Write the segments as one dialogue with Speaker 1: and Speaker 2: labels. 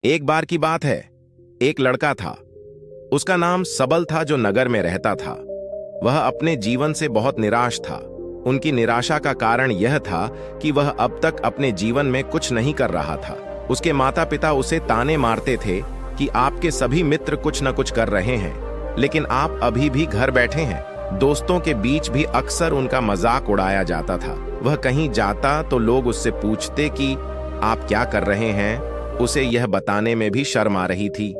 Speaker 1: एक बार की बात है, एक लड़का था। उसका नाम सबल था, जो नगर में रहता था। वह अपने जीवन से बहुत निराश था। उनकी निराशा का कारण यह था कि वह अब तक अपने जीवन में कुछ नहीं कर रहा था। उसके माता पिता उसे ताने मारते थे कि आपके सभी मित्र कुछ न कुछ कर रहे हैं, लेकिन आप अभी भी घर बैठे हैं। दोस्तों के बीच भी अक्सर उनका मजाक उड़ाया जाता था। वह कहीं जाता तो लोग उससे पूछते कि आप क्या कर रहे हैं। उसे यह बताने में भी शर्म आ रही थी।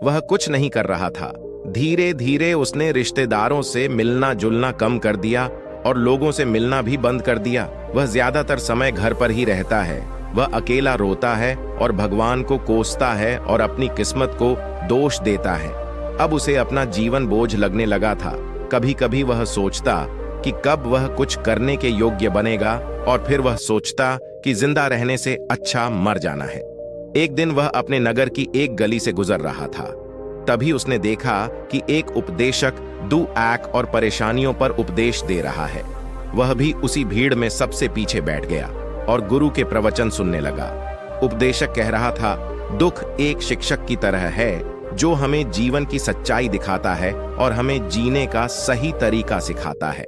Speaker 1: वह कुछ नहीं कर रहा था। धीरे धीरे उसने रिश्तेदारों से मिलना जुलना कम कर दिया और लोगों से मिलना भी बंद कर दिया। वह ज्यादातर समय घर पर ही रहता है। वह अकेला रोता है और भगवान को कोसता है और अपनी किस्मत को दोष देता है। अब उसे अपना जीवन बोझ लगने लगा था। कभी कभी वह सोचता कि कब वह कुछ करने के योग्य बनेगा, और फिर वह सोचता कि जिंदा रहने से अच्छा मर जाना है। एक दिन वह अपने नगर की एक गली से गुजर रहा था। तभी उसने देखा कि एक उपदेशक दुआक और परेशानियों पर उपदेश दे रहा है। वह भी उसी भीड़ में सबसे पीछे बैठ गया और गुरु के प्रवचन सुनने लगा। उपदेशक कह रहा था, दुख एक शिक्षक की तरह है जो हमें जीवन की सच्चाई दिखाता है और हमें जीने का सही तरीका सिखाता है।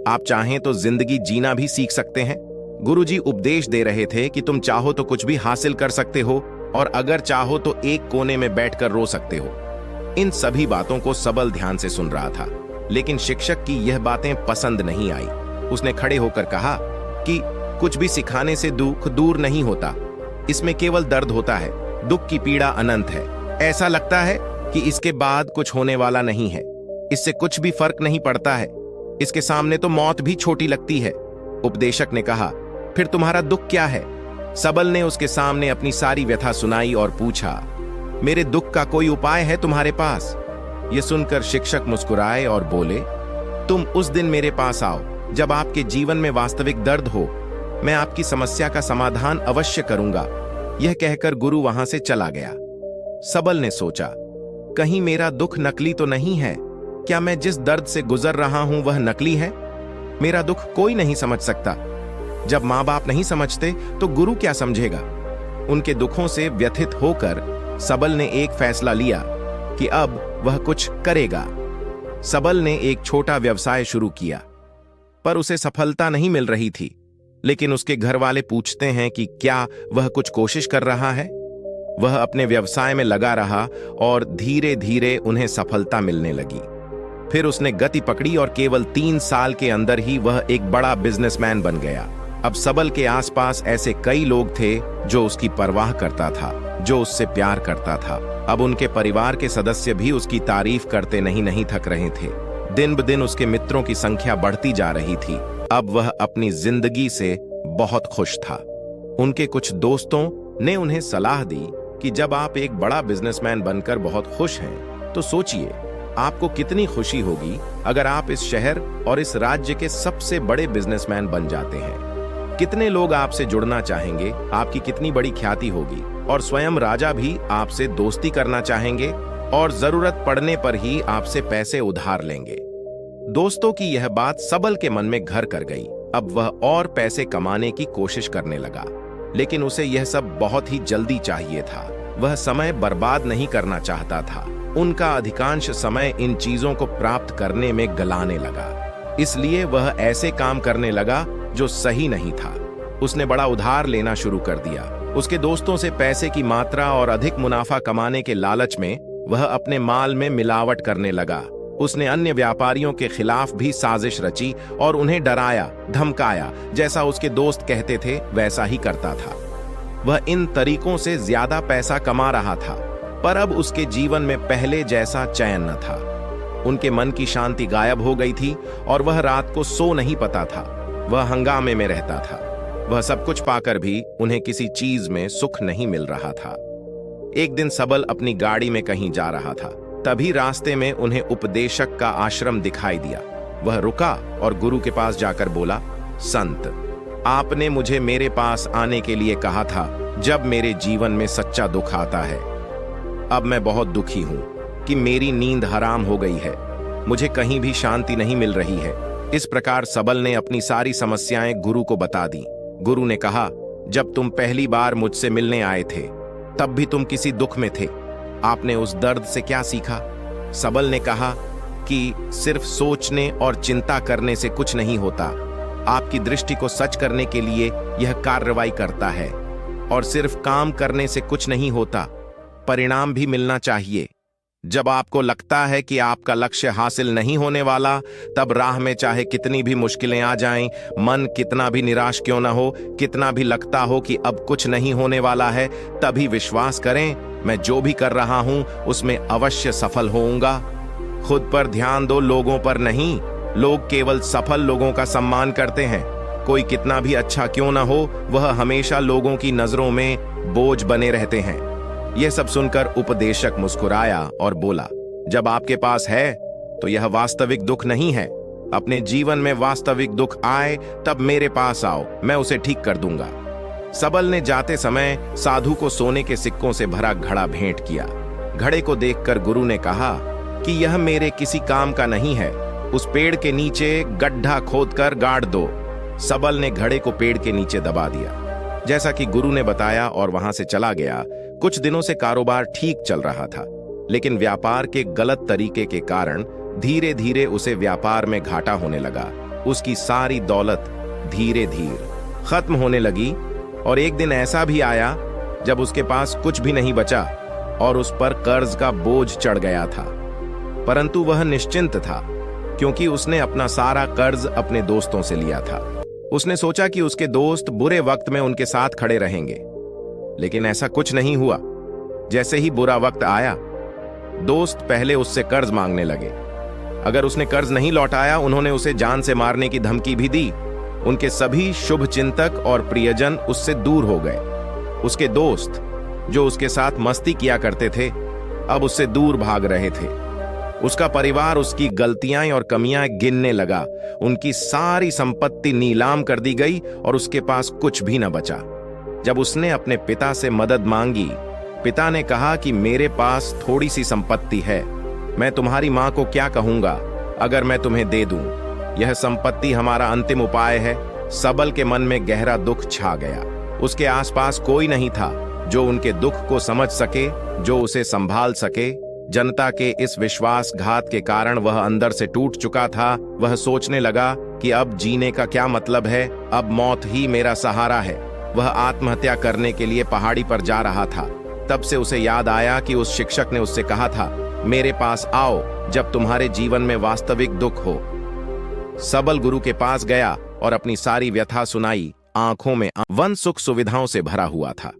Speaker 1: आप चाहें तो जिंदगी जीना भी सीख सकते हैं। गुरुजी उपदेश दे रहे थे कि तुम चाहो तो कुछ भी हासिल कर सकते हो, और अगर चाहो तो एक कोने में बैठकर रो सकते हो। इन सभी बातों को सबल ध्यान से सुन रहा था, लेकिन शिक्षक की यह बातें पसंद नहीं आई। उसने खड़े होकर कहा कि कुछ भी सिखाने से दुख दूर नहीं होता, इसमें केवल दर्द होता है। दुख की पीड़ा अनंत है। ऐसा लगता है कि इसके बाद कुछ होने वाला नहीं है। इससे कुछ भी फर्क नहीं पड़ता है। इसके सामने तो मौत भी छोटी लगती है। उपदेशक ने कहा, फिर तुम्हारा दुख क्या है? सबल ने उसके सामने अपनी सारी व्यथा सुनाई और पूछा, मेरे दुख का कोई उपाय है तुम्हारे पास? यह सुनकर शिक्षक मुस्कुराए और बोले, तुम उस दिन मेरे पास आओ जब आपके जीवन में वास्तविक दर्द हो। मैं आपकी समस्या का समाधान अवश्य करूंगा। यह कहकर गुरु वहां से चला गया। सबल ने सोचा, कहीं मेरा दुख नकली तो नहीं है? क्या मैं जिस दर्द से गुजर रहा हूं वह नकली है? मेरा दुख कोई नहीं समझ सकता। जब माँ बाप नहीं समझते तो गुरु क्या समझेगा? उनके दुखों से व्यथित होकर सबल ने एक फैसला लिया कि अब वह कुछ करेगा। सबल ने एक छोटा व्यवसाय शुरू किया, पर उसे सफलता नहीं मिल रही थी। लेकिन उसके घर वाले पूछते हैं कि क्या वह कुछ कोशिश कर रहा है। वह अपने व्यवसाय में लगा रहा और धीरे धीरे उन्हें सफलता मिलने लगी। फिर उसने गति पकड़ी और केवल 3 साल के अंदर ही वह एक बड़ा बिजनेसमैन बन गया। अब सबल के आसपास ऐसे कई लोग थे जो उसकी परवाह करता था, जो उससे प्यार करता था। अब उनके परिवार के सदस्य भी उसकी तारीफ करते नहीं थक रहे थे। दिन ब दिन उसके मित्रों की संख्या बढ़ती जा रही थी। अब वह अपनी जिंदगी से बहुत खुश था। उनके कुछ दोस्तों ने उन्हें सलाह दी कि जब आप एक बड़ा बिजनेसमैन बनकर बहुत खुश हैं, तो सोचिए आपको कितनी खुशी होगी अगर आप इस शहर और इस राज्य के सबसे बड़े बिजनेसमैन बन जाते हैं। कितने लोग आपसे जुड़ना चाहेंगे, आपकी कितनी बड़ी ख्याति होगी, और स्वयं राजा भी आपसे दोस्ती करना चाहेंगे और जरूरत पड़ने पर ही आपसे पैसे उधार लेंगे। दोस्तों की यह बात सबल के मन में घर कर गई। अब वह और पैसे कमाने की कोशिश करने लगा, लेकिन उसे यह सब बहुत ही जल्दी चाहिए था। वह समय बर्बाद नहीं करना चाहता था। उनका अधिकांश समय इन चीजों को प्राप्त करने में गलाने लगा। इसलिए वह ऐसे काम करने लगा जो सही नहीं था। उसने बड़ा उधार लेना शुरू कर दिया। उसके दोस्तों से पैसे की मात्रा और अधिक मुनाफा कमाने के लालच में वह अपने माल में मिलावट करने लगा। उसने अन्य व्यापारियों के खिलाफ भी साजिश रची और उन्हें डराया धमकाया। जैसा उसके दोस्त कहते थे वैसा ही करता था। वह इन तरीकों से ज्यादा पैसा कमा रहा था, पर अब उसके जीवन में पहले जैसा चैन न था। उनके मन की शांति गायब हो गई थी और वह रात को सो नहीं पाता था। वह हंगामे में रहता था। वह सब कुछ पाकर भी उन्हें किसी चीज में सुख नहीं मिल रहा था। एक दिन सबल अपनी गाड़ी में कहीं जा रहा था। तभी रास्ते में उन्हें उपदेशक का आश्रम दिखाई दिया। वह रुका और गुरु के पास जाकर बोला, संत, आपने मुझे मेरे पास आने के लिए कहा था जब मेरे जीवन में सच्चा दुख आता है। अब मैं बहुत दुखी हूं कि मेरी नींद हराम हो गई है। मुझे कहीं भी शांति नहीं मिल रही है। इस प्रकार सबल ने अपनी सारी समस्याएं गुरु को बता दी। गुरु ने कहा, जब तुम पहली बार मुझसे मिलने आए थे तब भी तुम किसी दुख में थे। आपने उस दर्द से क्या सीखा? सबल ने कहा कि सिर्फ सोचने और चिंता करने से कुछ नहीं होता। आपकी दृष्टि को सच करने के लिए यह कार्रवाई करता है। और सिर्फ काम करने से कुछ नहीं होता, परिणाम भी मिलना चाहिए। जब आपको लगता है कि आपका लक्ष्य हासिल नहीं होने वाला, तब राह में चाहे कितनी भी मुश्किलें आ जाएं, मन कितना भी निराश क्यों ना हो, कितना भी लगता हो कि अब कुछ नहीं होने वाला है, तभी विश्वास करें, मैं जो भी कर रहा हूं उसमें अवश्य सफल होऊंगा। खुद पर ध्यान दो, लोगों पर नहीं। लोग केवल सफल लोगों का सम्मान करते हैं। कोई कितना भी अच्छा क्यों ना हो, वह हमेशा लोगों की नजरों में बोझ बने रहते हैं। यह सब सुनकर उपदेशक मुस्कुराया और बोला, जब आपके पास है तो यह वास्तविक दुख नहीं है। अपने जीवन में वास्तविक दुख आए तब मेरे पास आओ, मैं उसे ठीक कर दूंगा। सबल ने जाते समय साधु को सोने के सिक्कों से भरा घड़ा भेंट किया। घड़े को देखकर गुरु ने कहा कि यह मेरे किसी काम का नहीं है, उस पेड़ के नीचे गड्ढा खोदकर गाड़ दो। सबल ने घड़े को पेड़ के नीचे दबा दिया, जैसा कि गुरु ने बताया, और वहां से चला गया। कुछ दिनों से कारोबार ठीक चल रहा था, लेकिन व्यापार के गलत तरीके के कारण धीरे धीरे उसे व्यापार में घाटा होने लगा। उसकी सारी दौलत धीरे धीरे खत्म होने लगी, और एक दिन ऐसा भी आया जब उसके पास कुछ भी नहीं बचा और उस पर कर्ज का बोझ चढ़ गया था। परंतु वह निश्चिंत था, क्योंकि उसने अपना सारा कर्ज अपने दोस्तों से लिया था। उसने सोचा कि उसके दोस्त बुरे वक्त में उनके साथ खड़े रहेंगे, लेकिन ऐसा कुछ नहीं हुआ। जैसे ही बुरा वक्त आया, दोस्त पहले उससे कर्ज मांगने लगे। अगर उसने कर्ज नहीं लौटाया, उन्होंने उसे जान से मारने की धमकी भी दी। उनके सभी शुभ चिंतक और प्रियजन उससे दूर हो गए। उसके दोस्त, जो उसके साथ मस्ती किया करते थे, अब उससे दूर भाग रहे थे। उसका परिवार उसकी गलतियां और कमियां गिनने लगा। उनकी सारी संपत्ति नीलाम कर दी गई और उसके पास कुछ भी न बचा। जब उसने अपने पिता से मदद मांगी, पिता ने कहा कि मेरे पास थोड़ी सी संपत्ति है, मैं तुम्हारी मां को क्या कहूंगा अगर मैं तुम्हें दे दूं? यह संपत्ति हमारा अंतिम उपाय है। सबल के मन में गहरा दुख छा गया। उसके आसपास कोई नहीं था जो उनके दुख को समझ सके, जो उसे संभाल सके। जनता के इस विश्वासघात के कारण वह अंदर से टूट चुका था। वह सोचने लगा कि अब जीने का क्या मतलब है, अब मौत ही मेरा सहारा है। वह आत्महत्या करने के लिए पहाड़ी पर जा रहा था। तब से उसे याद आया कि उस शिक्षक ने उससे कहा था, मेरे पास आओ जब तुम्हारे जीवन में वास्तविक दुख हो। सबल गुरु के पास गया और अपनी सारी व्यथा सुनाई। आंखों में वन सुख सुविधाओं से भरा हुआ था।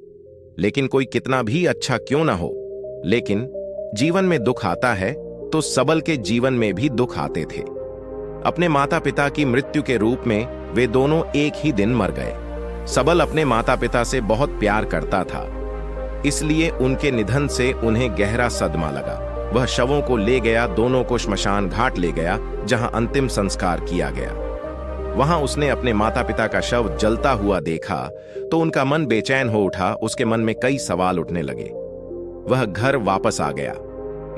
Speaker 1: लेकिन कोई कितना भी अच्छा क्यों ना हो, लेकिन जीवन में दुख आता है तो सबल के जीवन में भी दुख आते थे। अपने माता पिता की मृत्यु के रूप में वे दोनों एक ही दिन मर गए। सबल अपने माता पिता से बहुत प्यार करता था, इसलिए उनके निधन से उन्हें गहरा सदमा लगा। वह शवों को ले गया, दोनों को श्मशान घाट ले गया, जहां अंतिम संस्कार किया गया। वहां उसने अपने माता पिता का शव जलता हुआ देखा तो उनका मन बेचैन हो उठा। उसके मन में कई सवाल उठने लगे। वह घर वापस आ गया,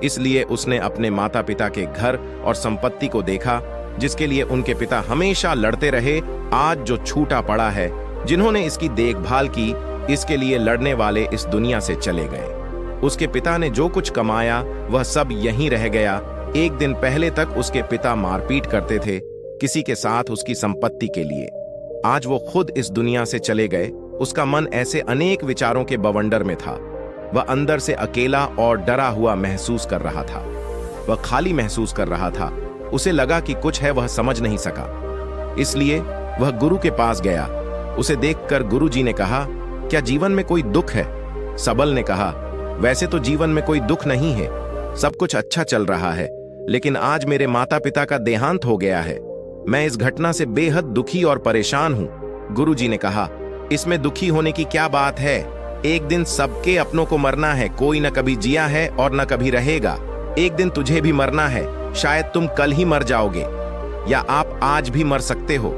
Speaker 1: इसलिए उसने अपने माता पिता के घर और संपत्ति को देखा, जिसके लिए उनके पिता हमेशा लड़ते रहे। आज जो छूटा पड़ा है, जिन्होंने इसकी देखभाल की, इसके लिए लड़ने वाले इस दुनिया से चले गए। उसके पिता ने जो कुछ कमाया वह सब यहीं रह गया। एक दिन पहले तक उसके पिता मारपीट करते थे किसी के साथ उसकी संपत्ति के लिए। आज वो खुद इस दुनिया से चले गए। उसका मन ऐसे अनेक विचारों के बवंडर में था। वह अंदर से अकेला और डरा हुआ महसूस कर रहा था। वह खाली महसूस कर रहा था। उसे लगा कि कुछ है, वह समझ नहीं सका। इसलिए वह गुरु के पास गया। उसे देखकर गुरुजी ने कहा, क्या जीवन में कोई दुख है? सबल ने कहा, वैसे तो जीवन में कोई दुख नहीं है, सब कुछ अच्छा चल रहा है, लेकिन आज मेरे माता पिता का देहांत हो गया है। मैं इस घटना से बेहद दुखी और परेशान हूं। गुरुजी ने कहा, इसमें दुखी होने की क्या बात है? एक दिन सबके अपनों को मरना है। कोई न कभी जिया है और न कभी रहेगा। एक दिन तुझे भी मरना है। शायद तुम कल ही मर जाओगे, या आप आज भी मर सकते हो।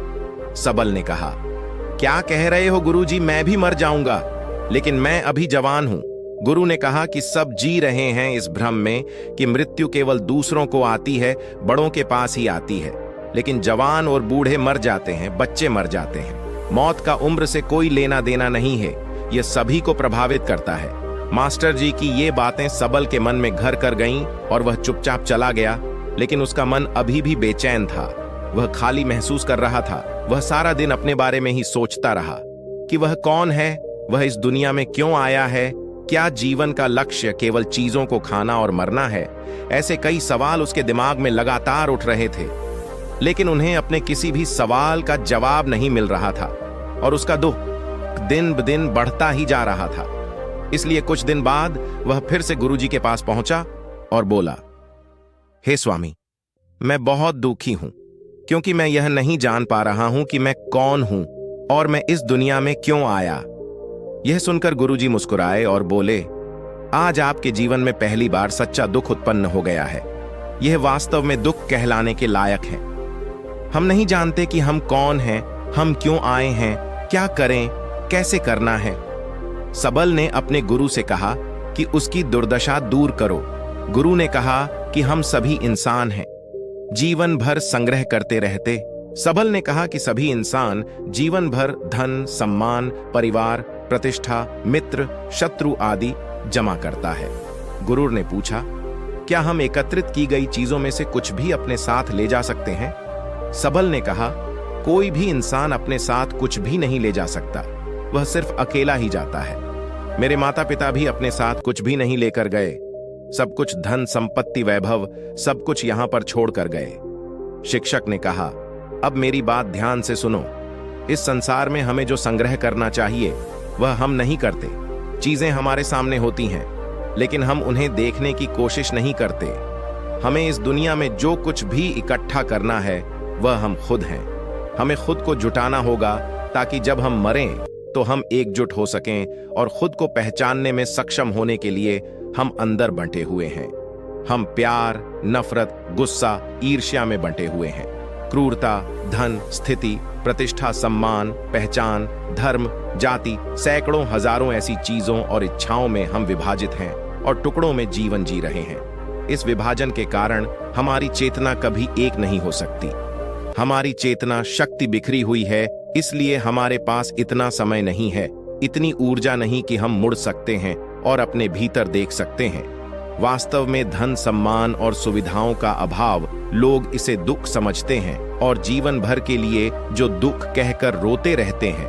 Speaker 1: सबल ने कहा, क्या कह रहे हो गुरुजी? मैं भी मर जाऊंगा, लेकिन मैं अभी जवान हूं। गुरु ने कहा कि सब जी रहे हैं इस भ्रम में कि मृत्यु केवल दूसरों को आती है, बड़ों के पास ही आती है। लेकिन जवान और बूढ़े मर जाते हैं, बच्चे मर जाते हैं। मौत का उम्र से कोई लेना देना नहीं है, यह सभी को प्रभावित करता है। मास्टर जी की ये बातें सबल के मन में घर कर गईं और वह चुपचाप चला गया। लेकिन उसका मन अभी भी बेचैन था। वह खाली महसूस कर रहा था। वह सारा दिन अपने बारे में ही सोचता रहा कि वह कौन है, वह इस दुनिया में क्यों आया है, क्या जीवन का लक्ष्य केवल चीजों को खाना और मरना है। ऐसे कई सवाल उसके दिमाग में लगातार उठ रहे थे, लेकिन उन्हें अपने किसी भी सवाल का जवाब नहीं मिल रहा था और उसका दुख दिन ब दिन बढ़ता ही जा रहा था। इसलिए कुछ दिन बाद वह फिर से गुरुजी के पास पहुंचा और बोला, हे स्वामी, मैं बहुत दुखी हूं क्योंकि मैं यह नहीं जान पा रहा हूं कि मैं कौन हूं और मैं इस दुनिया में क्यों आया। यह सुनकर गुरुजी मुस्कुराए और बोले, आज आपके जीवन में पहली बार सच्चा दुख उत्पन्न हो गया है। यह वास्तव में दुख कहलाने के लायक है। हम नहीं जानते कि हम कौन हैं, हम क्यों आए हैं, क्या करें, कैसे करना है। सबल ने अपने गुरु से कहा कि उसकी दुर्दशा दूर करो। गुरु ने कहा कि हम सभी इंसान हैं, जीवन भर संग्रह करते रहते। सबल ने कहा कि सभी इंसान जीवन भर धन, सम्मान, परिवार, प्रतिष्ठा, मित्र, शत्रु आदि जमा करता है। गुरु ने पूछा, क्या हम एकत्रित की गई चीजों में से कुछ भी अपने साथ ले जा सकते हैं? सबल ने कहा, कोई भी इंसान अपने साथ कुछ भी नहीं ले जा सकता, वह सिर्फ अकेला ही जाता है। मेरे माता पिता भी अपने साथ कुछ भी नहीं लेकर गए। सब कुछ धन, संपत्ति, वैभव, सब कुछ यहां पर छोड़कर गए। शिक्षक ने कहा, अब मेरी बात ध्यान से सुनो। इस संसार में हमें जो संग्रह करना चाहिए वह हम नहीं करते। चीजें हमारे सामने होती हैं, लेकिन हम उन्हें देखने की कोशिश नहीं करते। हमें इस दुनिया में जो कुछ भी इकट्ठा करना है वह हम खुद हैं। हमें खुद को जुटाना होगा ताकि जब हम मरें तो हम एकजुट हो सकें और खुद को पहचानने में सक्षम होने के लिए हम अंदर बंटे हुए हैं। हम प्यार, नफरत, गुस्सा, ईर्ष्या में बंटे हुए हैं। क्रूरता, धन, स्थिति, प्रतिष्ठा, सम्मान, पहचान, धर्म, जाति, सैकड़ों हजारों ऐसी चीजों और इच्छाओं में हम विभाजित हैं और टुकड़ों में जीवन जी रहे हैं। इस विभाजन के कारण हमारी चेतना कभी एक नहीं हो सकती। हमारी चेतना शक्ति बिखरी हुई है, इसलिए हमारे पास इतना समय नहीं है, इतनी ऊर्जा नहीं कि हम मुड़ सकते हैं और अपने भीतर देख सकते हैं। वास्तव में धन, सम्मान और सुविधाओं का अभाव, लोग इसे दुख समझते हैं और जीवन भर के लिए जो दुख कहकर रोते रहते हैं